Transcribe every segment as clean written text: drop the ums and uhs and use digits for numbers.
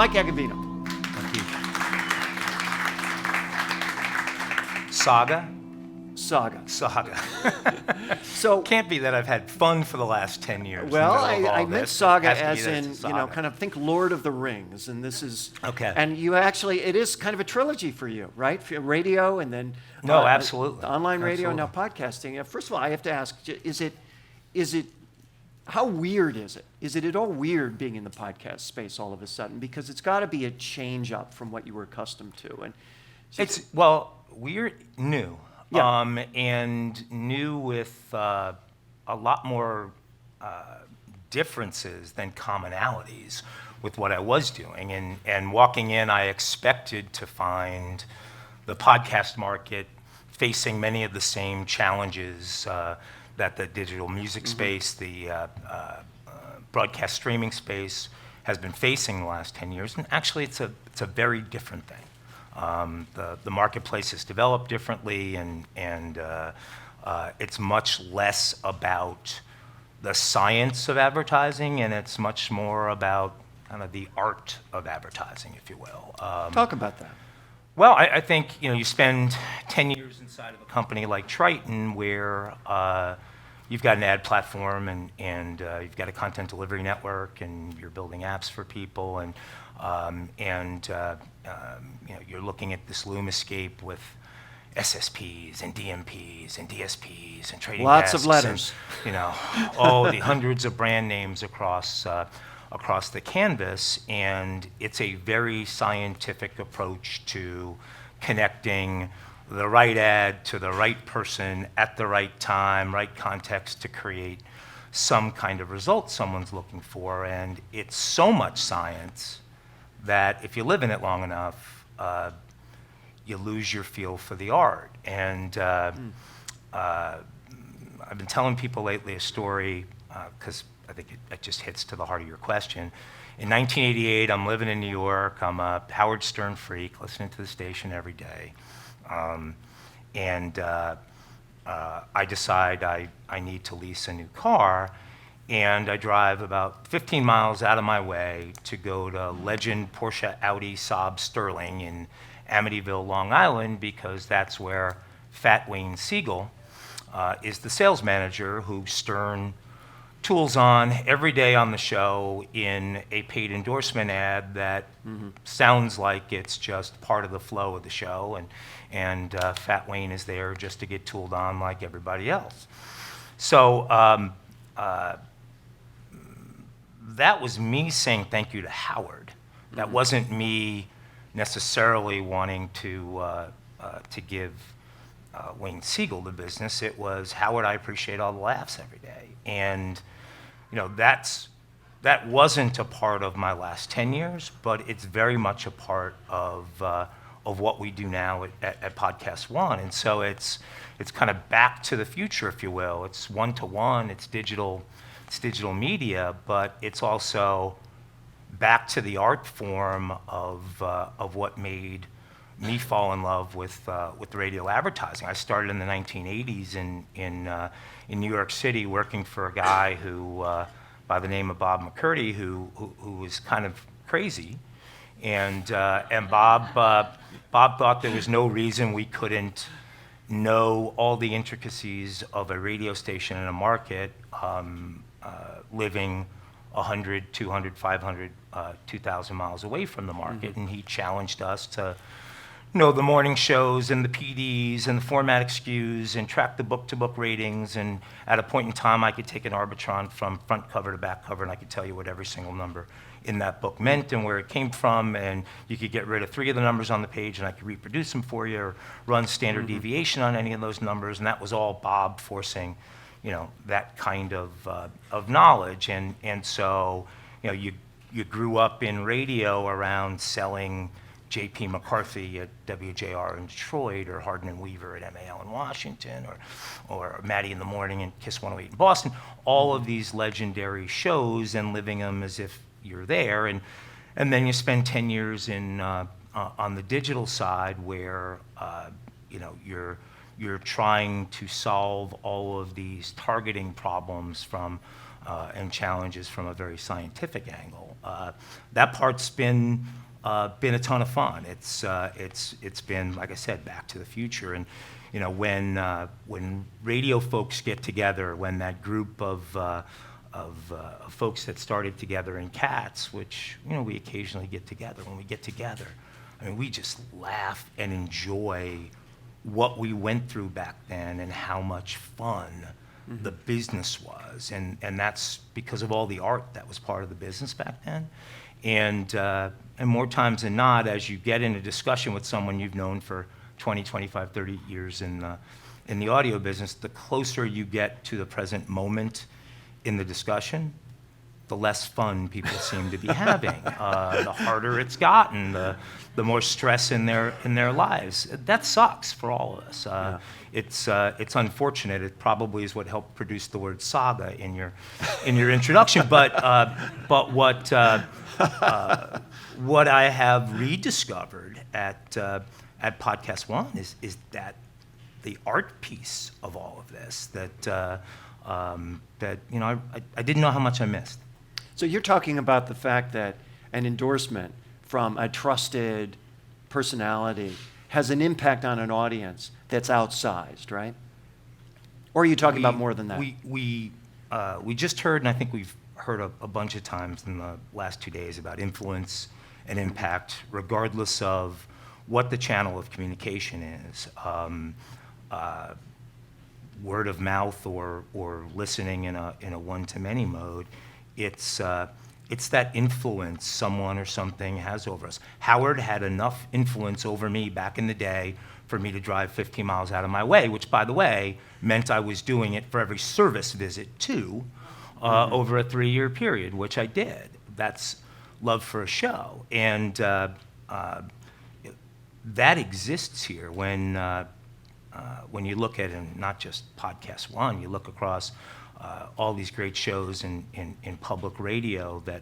Mike Agavino. Thank you. Saga. So can't be that I've had fun for the last 10 years. Well, I meant saga as in, kind of think Lord of the Rings, and this is okay. And you actually, it is kind of a trilogy for you, right? Radio, and then no, absolutely, online radio, and now podcasting. First of all, I have to ask: is it? How weird is it? Is it at all weird being in the podcast space all of a sudden? Because it's got to be a change up from what you were accustomed to, and it's weird, new. Yeah. And new with a lot more differences than commonalities with what I was doing. And walking in, I expected to find the podcast market facing many of the same challenges that the digital music space, the broadcast streaming space has been facing the last 10 years. And actually, it's a very different thing. The marketplace has developed differently, and it's much less about the science of advertising, and it's much more about kind of the art of advertising, if you will. Talk about that. Well, I think you spend 10 years inside of a company like Triton, where you've got an ad platform, and you've got a content delivery network, and you're building apps for people, and you're looking at this Loomascape with SSPs and DMPs and DSPs and trading lots desks of letters, and, all the hundreds of brand names across the canvas, and it's a very scientific approach to connecting the right ad to the right person at the right time, right context to create some kind of result someone's looking for. And it's so much science that if you live in it long enough, you lose your feel for the art. And I've been telling people lately a story, because I think it just hits to the heart of your question. In 1988, I'm living in New York. I'm a Howard Stern freak, listening to the station every day. I decide I need to lease a new car, and I drive about 15 miles out of my way to go to Legend Porsche Audi Saab Sterling in Amityville, Long Island, because that's where Fat Wayne Siegel is the sales manager who Stern tools on every day on the show in a paid endorsement ad that sounds like it's just part of the flow of the show, and Fat Wayne is there just to get tooled on like everybody else. So that was me saying thank you to Howard. That wasn't me necessarily wanting to give Wayne Siegel the business. It was, Howard, I appreciate all the laughs every day. And that wasn't a part of my last 10 years, but it's very much a part of what we do now at Podcast One. And so it's kind of back to the future, if you will. It's one-to-one, it's digital media, but it's also back to the art form of what made me fall in love with radio advertising. I started in the 1980s in New York City, working for a guy who, by the name of Bob McCurdy, who was kind of crazy, and Bob thought there was no reason we couldn't know all the intricacies of a radio station in a market, living 100, 200, 500, 2,000 miles away from the market. And he challenged us to know the morning shows and the PDs and the format skews and track the book-to-book ratings. And at a point in time, I could take an Arbitron from front cover to back cover, and I could tell you what every single number in that book meant and where it came from. And you could get rid of 3 of the numbers on the page, and I could reproduce them for you, or run standard deviation on any of those numbers. And that was all Bob forcing, that kind of knowledge. And so, you grew up in radio around selling J.P. McCarthy at WJR in Detroit, or Hardin and Weaver at MAL in Washington, or Maddie in the Morning and Kiss 108 in Boston. All of these legendary shows, and living them as if you're there. And then you spend 10 years on the digital side, where you're trying to solve all of these targeting problems, from and challenges from a very scientific angle. That part's been a ton of fun. It's been, like I said, Back to the Future. And when radio folks get together, when that group of folks that started together in Cats, which we occasionally get together. When we get together, I mean, we just laugh and enjoy what we went through back then and how much fun the business was, and that's because of all the art that was part of the business back then. And more times than not, as you get in a discussion with someone you've known for 20, 25, 30 years in the audio business, the closer you get to the present moment in the discussion, the less fun people seem to be having. The harder it's gotten, the more stress in their lives. That sucks for all of us. It's unfortunate. It probably is what helped produce the word saga in your introduction. But what I have rediscovered at Podcast One is that the art piece of all of this that I didn't know how much I missed. So you're talking about the fact that an endorsement from a trusted personality has an impact on an audience that's outsized, right? Or are you talking about more than that? We just heard, and I think we've heard a bunch of times in the last 2 days about influence and impact, regardless of what the channel of communication is. Word of mouth or listening in a one-to-many mode. It's that influence someone or something has over us. Howard had enough influence over me back in the day for me to drive 15 miles out of my way, which, by the way, meant I was doing it for every service visit, too, over a 3-year period, which I did. That's love for a show. And that exists here when you look at, and not just Podcast One, you look across all these great shows in public radio that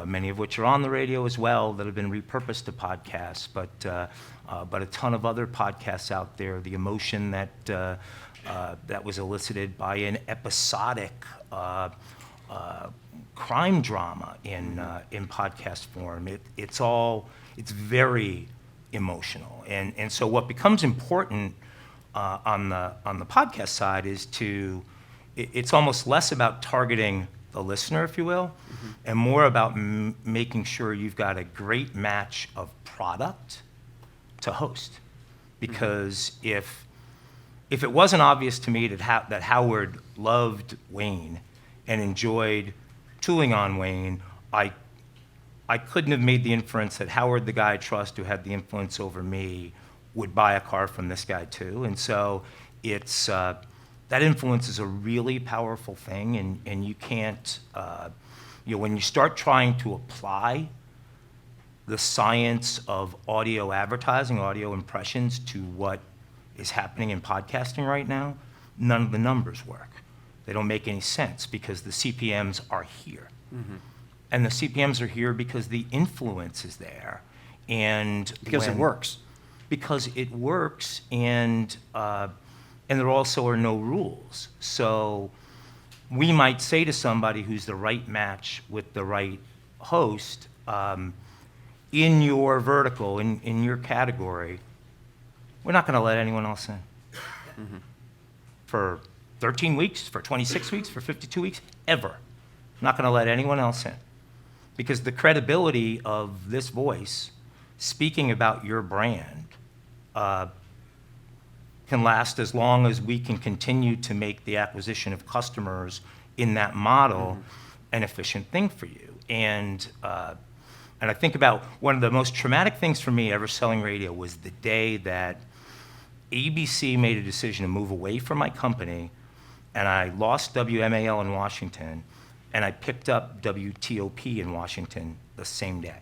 many of which are on the radio as well that have been repurposed to podcasts, but a ton of other podcasts out there. The emotion that was elicited by an episodic crime drama in podcast form. It's very emotional, and so what becomes important on the podcast side is it's almost less about targeting the listener, if you will, and more about making sure you've got a great match of product to host. Because if it wasn't obvious to me that Howard loved Wayne and enjoyed tooling on Wayne, I couldn't have made the inference that Howard, the guy I trust who had the influence over me, would buy a car from this guy too. And so it's that influence is a really powerful thing, and you can't, when you start trying to apply the science of audio advertising, audio impressions to what is happening in podcasting right now, none of the numbers work. They don't make any sense because the CPMs are here. And the CPMs are here because the influence is there. And because it works. Because it works, and there also are no rules. So we might say to somebody who's the right match with the right host, in your vertical, in your category, we're not going to let anyone else in. For 13 weeks, for 26 weeks, for 52 weeks, ever. I'm not going to let anyone else in. Because the credibility of this voice speaking about your brand can last as long as we can continue to make the acquisition of customers in that model an efficient thing for you. And I think about one of the most traumatic things for me ever selling radio was the day that ABC made a decision to move away from my company, and I lost WMAL in Washington, and I picked up WTOP in Washington the same day.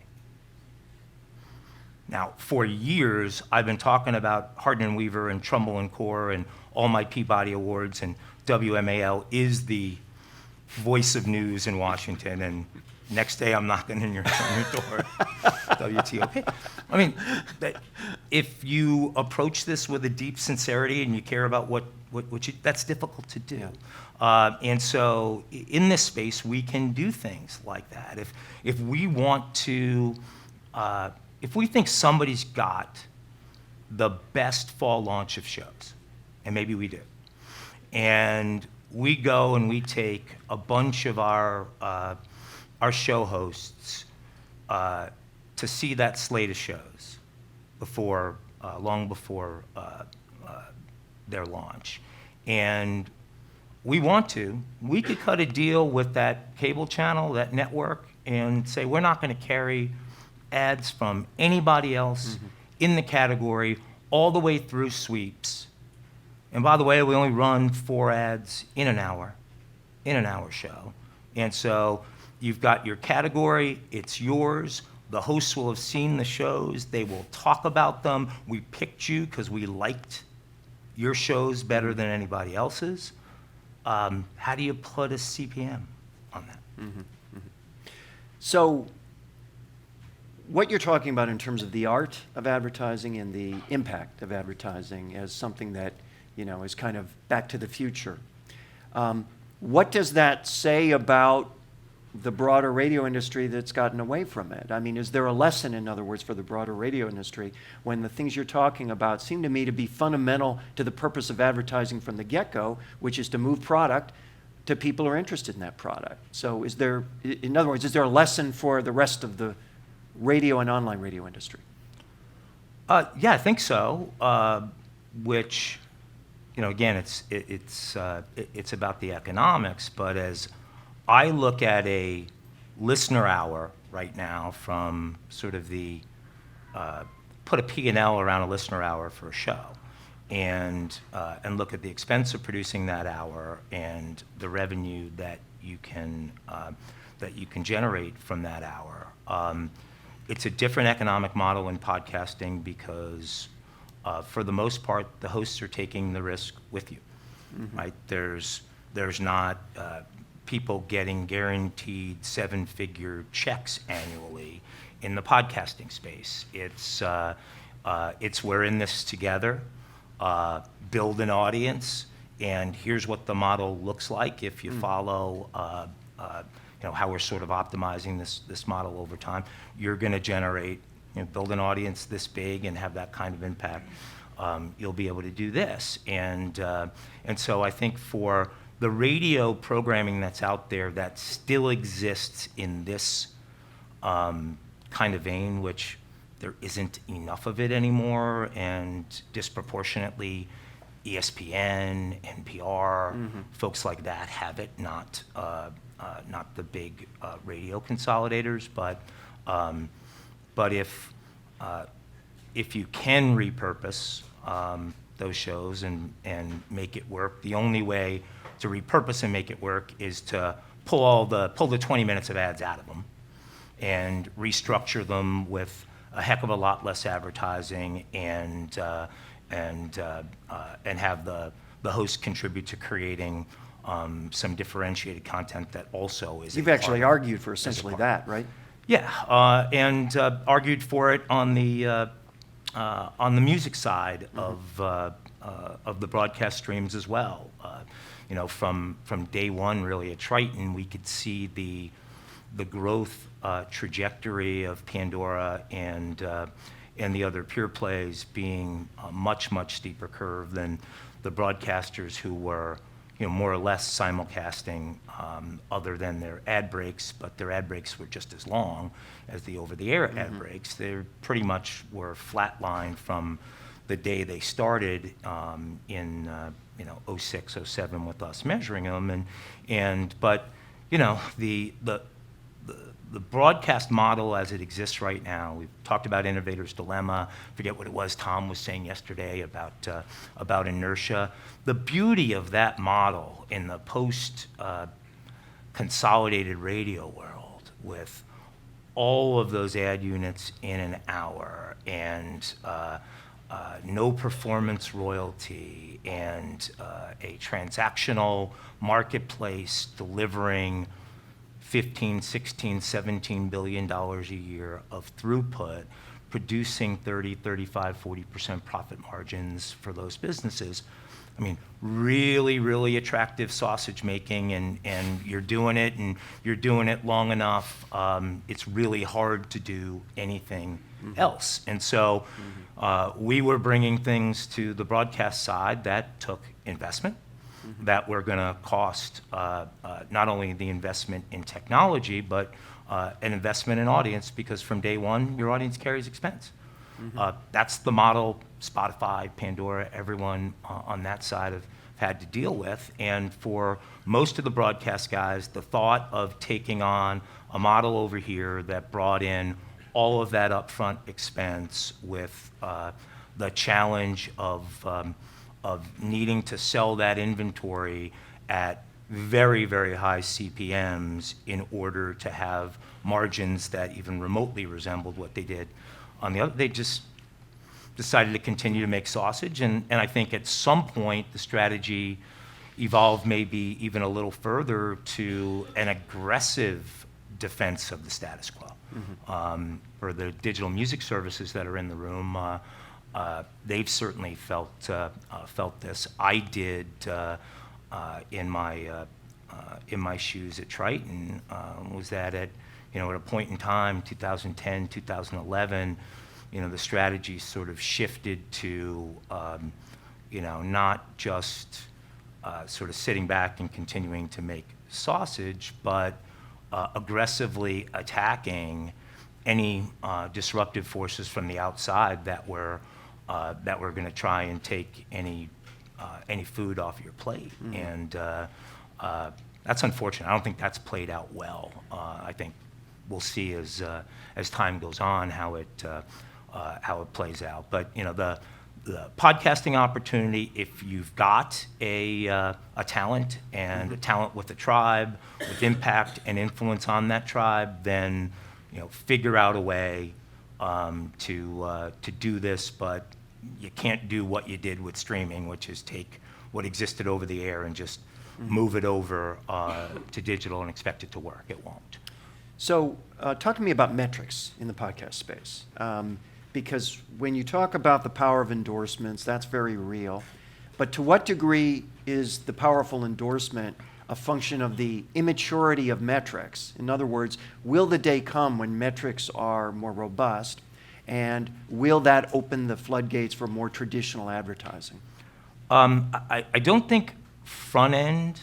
Now, for years, I've been talking about Hardin and Weaver and Trumbull and Core and all my Peabody Awards, and WMAL is the voice of news in Washington, and next day I'm knocking on your door, WTOP. I mean, if you approach this with a deep sincerity and you care about what that's difficult to do. Yeah. And so in this space, we can do things like that. If we want to, if we think somebody's got the best fall launch of shows, and maybe we do, and we go and we take a bunch of our show hosts to see that slate of shows before, long before their launch. And we could cut a deal with that cable channel, that network, and say, we're not going to carry ads from anybody else in the category all the way through sweeps. And by the way, we only run 4 ads in an hour show. And so you've got your category, it's yours. The hosts will have seen the shows. They will talk about them. We picked you because we liked your shows better than anybody else's. How do you put a CPM on that? So what you're talking about in terms of the art of advertising and the impact of advertising as something that, is kind of back to the future. What does that say about the broader radio industry that's gotten away from it? I mean, is there a lesson, in other words, for the broader radio industry when the things you're talking about seem to me to be fundamental to the purpose of advertising from the get-go, which is to move product to people who are interested in that product? So is there, in other words, is there a lesson for the rest of the radio and online radio industry? Yeah, I think so. Which, again, it's about the economics. But as I look at a listener hour right now from sort of the put a P&L around a listener hour for a show, and look at the expense of producing that hour and the revenue that you can generate from that hour. It's a different economic model in podcasting because, for the most part, the hosts are taking the risk with you, right? There's not people getting guaranteed 7-figure checks annually in the podcasting space. It's we're in this together, build an audience, and here's what the model looks like if you follow how we're sort of optimizing this model over time. You're going to generate, build an audience this big and have that kind of impact. You'll be able to do this, and so I think for the radio programming that's out there that still exists in this kind of vein, which there isn't enough of it anymore, and disproportionately ESPN, NPR, folks like that have it, not the big radio consolidators. But if you can repurpose those shows and make it work, the only way to repurpose and make it work is to pull the 20 minutes of ads out of them and restructure them with a heck of a lot less advertising and have the host contribute to creating some differentiated content that also is. You've actually argued for essentially that, right? Yeah, and argued for it on the music side of the broadcast streams as well. From day one, really at Triton, we could see the growth trajectory of Pandora and the other pure plays being a much steeper curve than the broadcasters who were more or less simulcasting, other than their ad breaks, but their ad breaks were just as long as the over-the-air ad breaks. They pretty much were flatlined from the day they started in 06, 07 with us measuring them, but the broadcast model as it exists right now, we've talked about innovator's dilemma. Forget what it was Tom was saying yesterday about inertia. The beauty of that model in the post-consolidated radio world, with all of those ad units in an hour and no performance royalty and a transactional marketplace delivering $15, $16, $17 billion a year of throughput, producing 30, 35, 40% profit margins for those businesses. I mean, really, really attractive sausage making, and you're doing it, and you're doing it long enough. It's really hard to do anything else. And so we were bringing things to the broadcast side that took investment, that were going to cost not only the investment in technology, but an investment in audience, because from day one, your audience carries expense. That's the model Spotify, Pandora, everyone on that side have had to deal with. And for most of the broadcast guys, the thought of taking on a model over here that brought in all of that upfront expense with the challenge of needing to sell that inventory at very, very high CPMs in order to have margins that even remotely resembled what they did on the other. They just decided to continue to make sausage, and I think at some point the strategy evolved maybe even a little further to an aggressive defense of the status quo. For the digital music services that are in the room, they've certainly felt this. I did in my shoes at Triton. Was that at a point in time, 2010, 2011, the strategy sort of shifted to not just sort of sitting back and continuing to make sausage, but aggressively attacking any disruptive forces from the outside that were going to try and take any food off your plate. And that's unfortunate. I don't think that's played out well. I think we'll see as time goes on how it plays out. But the podcasting opportunity, if you've got a talent and a talent with a tribe, with impact and influence on that tribe, then figure out a way to do this. But you can't do what you did with streaming, which is take what existed over the air and just move it over to digital and expect it to work. It won't. So talk to me about metrics in the podcast space. Because when you talk about the power of endorsements, that's very real. But to what degree is the powerful endorsement a function of the immaturity of metrics? In other words, will the day come when metrics are more robust, and will that open the floodgates for more traditional advertising? I don't think front end,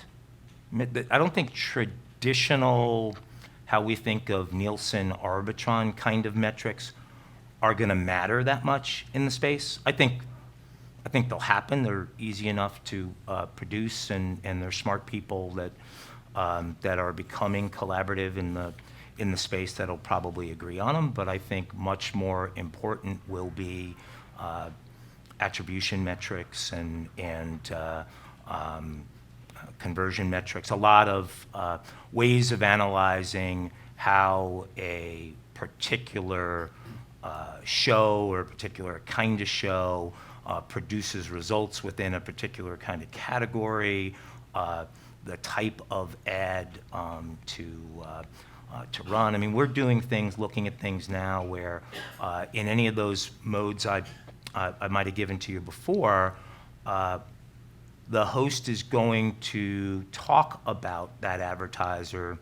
I don't think traditional, how we think of Nielsen, Arbitron kind of metrics are going to matter that much in the space. I think they'll happen. They're easy enough to produce, and they're smart people that are becoming collaborative in the space that'll probably agree on them. But I think much more important will be attribution metrics and conversion metrics. A lot of ways of analyzing how a particular show or a particular kind of show produces results within a particular kind of category, the type of ad to run. I mean, we're doing things, looking at things now where in any of those modes I might have given to you before, the host is going to talk about that advertiser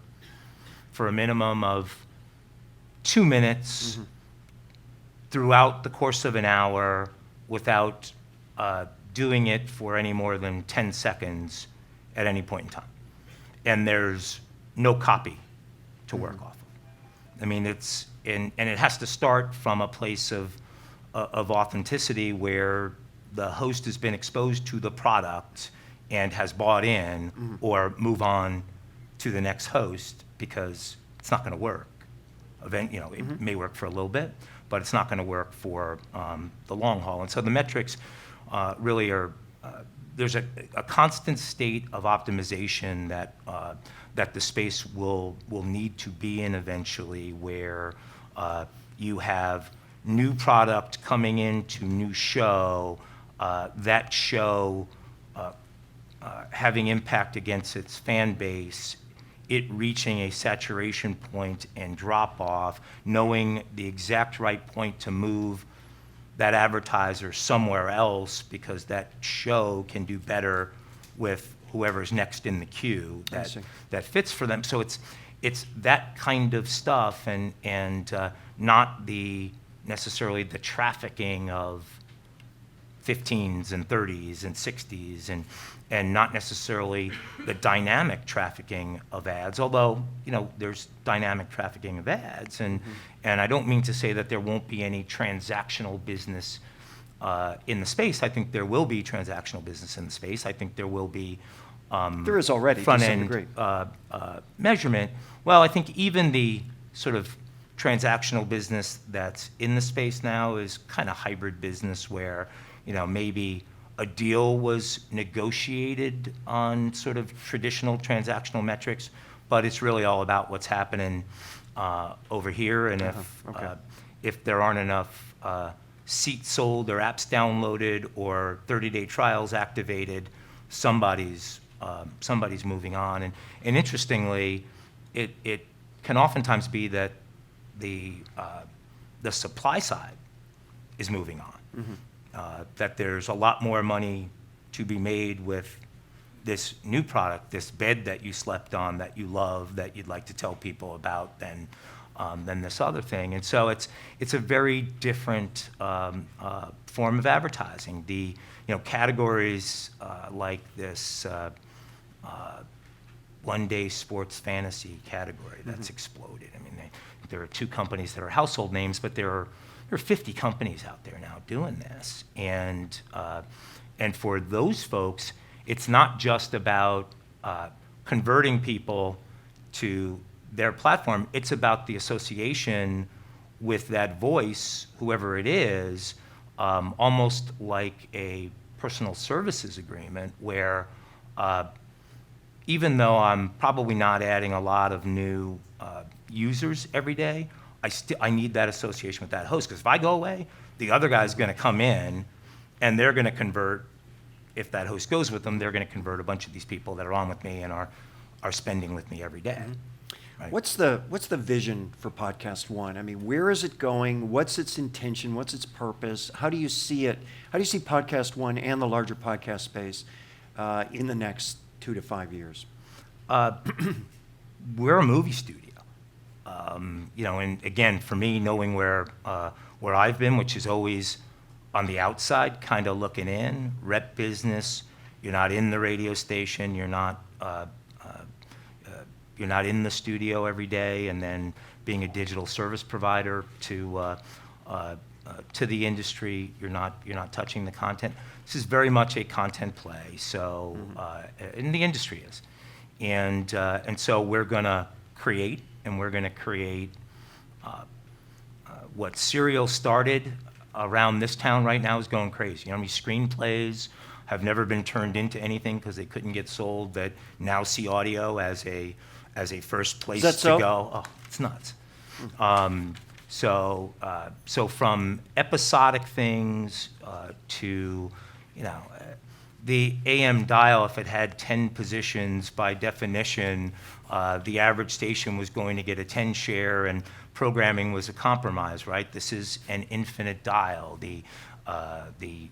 for a minimum of 2 minutes throughout the course of an hour without doing it for any more than 10 seconds at any point in time. And there's no copy to work off of. I mean, and it has to start from a place of authenticity where the host has been exposed to the product and has bought in, or move on to the next host, because it's not going to work. It may work for a little bit, but it's not going to work for the long haul. And so the metrics really are, there's a constant state of optimization that the space will need to be in eventually, where you have new product coming into new show, that show having impact against its fan base it reaching a saturation point and drop off, knowing the exact right point to move that advertiser somewhere else because that show can do better with whoever's next in the queue that fits for them. So it's that kind of stuff and not necessarily the trafficking of 15s and 30s and 60s and not necessarily the dynamic trafficking of ads, although, there's dynamic trafficking of ads. And I don't mean to say that there won't be any transactional business in the space. I think there will be transactional business in the space. I think there will be there is already front-end to some degree. Measurement. Well, I think even the sort of transactional business that's in the space now is kind of hybrid business where, maybe a deal was negotiated on sort of traditional transactional metrics, but it's really all about what's happening over here. And if there aren't enough seats sold or apps downloaded or 30-day trials activated, somebody's moving on. And interestingly, it can oftentimes be that the supply side is moving on. That there's a lot more money to be made with this new product, this bed that you slept on, that you love, that you'd like to tell people about than this other thing. And so it's a very different form of advertising. The categories like this one-day sports fantasy category that's exploded. I mean, there are 2 companies that are household names, but there are 50 companies out there now doing this. And for those folks, it's not just about converting people to their platform. It's about the association with that voice, whoever it is, almost like a personal services agreement where even though I'm probably not adding a lot of new users every day, I need that association with that host, because if I go away, the other guy's going to come in, and they're going to convert. If that host goes with them, they're going to convert a bunch of these people that are on with me and are spending with me every day. Right? What's the vision for Podcast One? I mean, where is it going? What's its intention? What's its purpose? How do you see it? How do you see Podcast One and the larger podcast space in the next 2 to 5 years? We're a movie studio. And again, for me, knowing where I've been, which is always on the outside, kind of looking in, rep business. You're not in the radio station. You're not in the studio every day, and then being a digital service provider to the industry, you're not touching the content. This is very much a content play. So, and the industry is, and so we're going to create. And we're going to create what Serial started around this town right now is going crazy. How many screenplays have never been turned into anything because they couldn't get sold that now see audio as a first place to go? Oh, it's nuts. So from episodic things to, the AM dial, if it had 10 positions, by definition, the average station was going to get a 10 share, and programming was a compromise, right? This is an infinite dial. The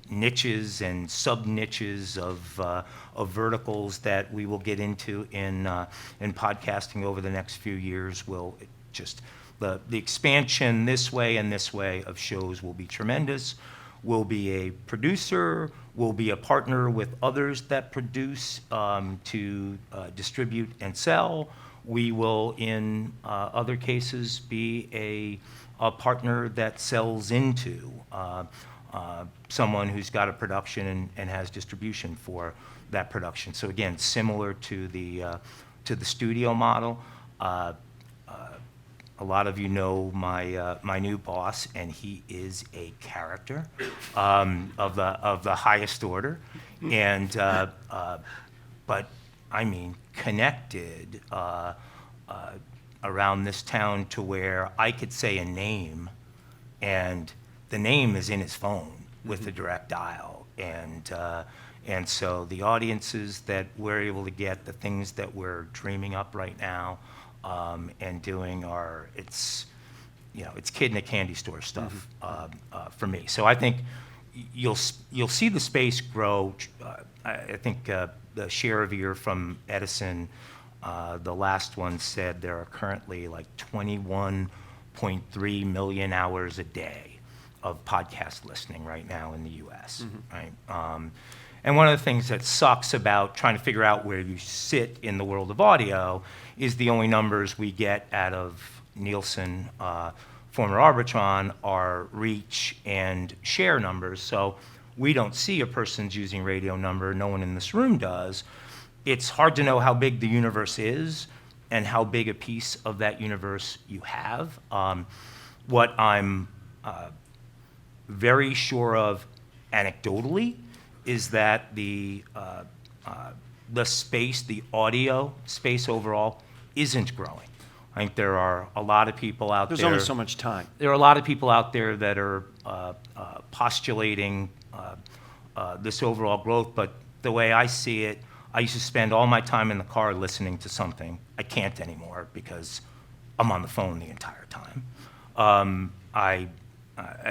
niches and sub-niches of verticals that we will get into in podcasting over the next few years will just, the expansion this way and this way of shows will be tremendous. We'll be a producer, we'll be a partner with others that produce to distribute and sell. We will, in other cases, be a partner that sells into someone who's got a production and has distribution for that production. So again, similar to the studio model. A lot of you know my new boss, and he is a character of the highest order, and but I mean connected around this town to where I could say a name, and the name is in his phone with the direct dial, And so the audiences that we're able to get, the things that we're dreaming up right now and doing it's kid in a candy store stuff for me. So I think you'll see the space grow. I think the share of ear from Edison, the last one said there are currently like 21.3 million hours a day of podcast listening right now in the U.S. Right? And one of the things that sucks about trying to figure out where you sit in the world of audio is the only numbers we get out of Nielsen, former Arbitron, are reach and share numbers. So we don't see a person's using radio number. No one in this room does. It's hard to know how big the universe is and how big a piece of that universe you have. What I'm very sure of anecdotally is that the space, the audio space overall, isn't growing. I think there are a lot of people out there. There's only so much time. There are a lot of people out there that are postulating this overall growth, but the way I see it, I used to spend all my time in the car listening to something. I can't anymore because I'm on the phone the entire time. I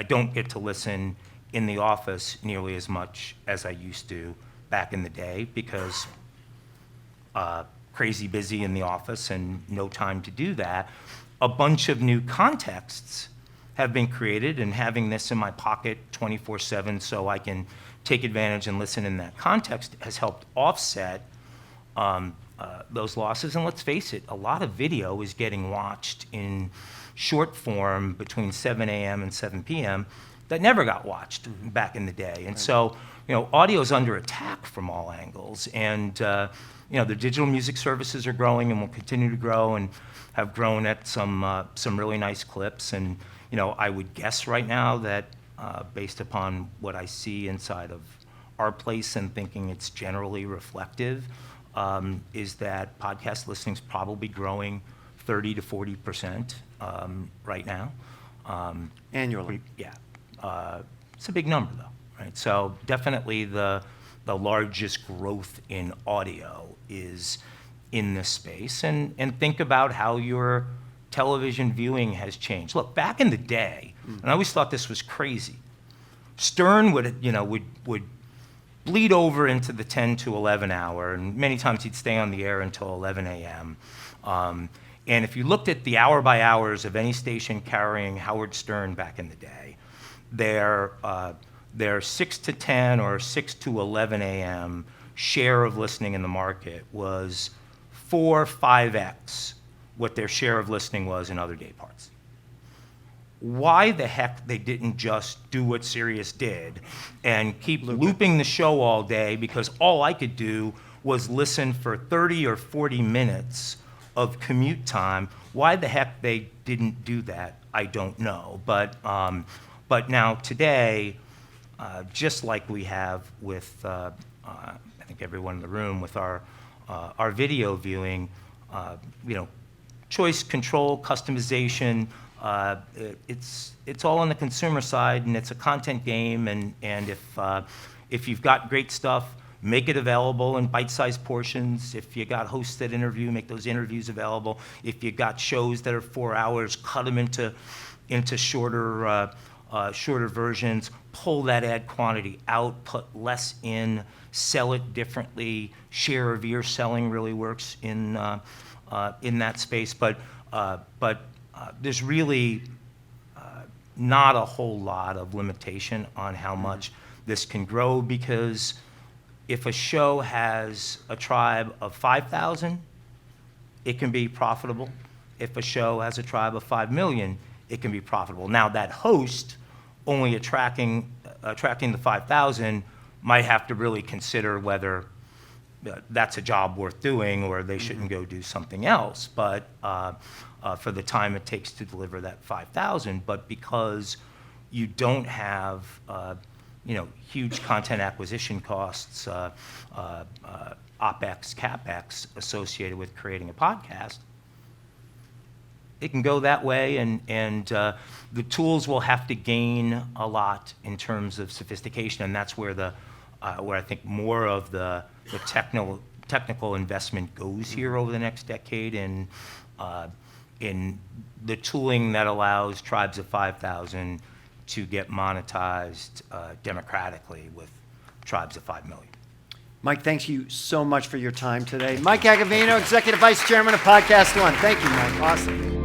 don't get to listen in the office nearly as much as I used to back in the day because crazy busy in the office and no time to do that. A bunch of new contexts have been created, and having this in my pocket 24/7 so I can take advantage and listen in that context has helped offset those losses. And let's face it, a lot of video is getting watched in short form between 7 a.m. and 7 p.m. that never got watched back in the day. And so, audio is under attack from all angles. And, the digital music services are growing and will continue to grow and have grown at some really nice clips. And, I would guess right now that based upon what I see inside of our place and thinking it's generally reflective, is that podcast listening is probably growing 30 to 40% right now. Annually. Yeah. It's a big number, though, right? So definitely the largest growth in audio is in this space. And think about how your television viewing has changed. Look, back in the day, and I always thought this was crazy, Stern would bleed over into the 10 to 11 hour, and many times he'd stay on the air until 11 a.m. And if you looked at the hour by hours of any station carrying Howard Stern back in the day, their 6 to 10 or 6 to 11 a.m. share of listening in the market was 4-5x what their share of listening was in other day parts. Why the heck they didn't just do what Sirius did and keep looping the show all day, because all I could do was listen for 30 or 40 minutes of commute time. Why the heck they didn't do that, I don't know. But now today, just like we have with, I think everyone in the room, with our video viewing, choice, control, customization, it's all on the consumer side, and it's a content game. And if you've got great stuff, make it available in bite-sized portions. If you got hosts that interview, make those interviews available. If you got shows that are 4 hours, cut them into shorter versions. Pull that ad quantity out, put less in, sell it differently. Share of ear selling really works in that space, but there's really not a whole lot of limitation on how much this can grow, because if a show has a tribe of 5,000, it can be profitable. If a show has a tribe of 5 million, it can be profitable. Now, that host only attracting the 5,000 might have to really consider whether that's a job worth doing or they shouldn't go do something else. But for the time it takes to deliver that 5,000, but because you don't have huge content acquisition costs, OpEx, CapEx associated with creating a podcast, it can go that way, and the tools will have to gain a lot in terms of sophistication, and that's where the where I think more of the technical investment goes here over the next decade in the tooling that allows tribes of 5,000 to get monetized democratically with tribes of 5 million. Mike, thank you so much for your time today. Mike Agavino, Executive Vice Chairman of Podcast One. Thank you, Mike. Awesome.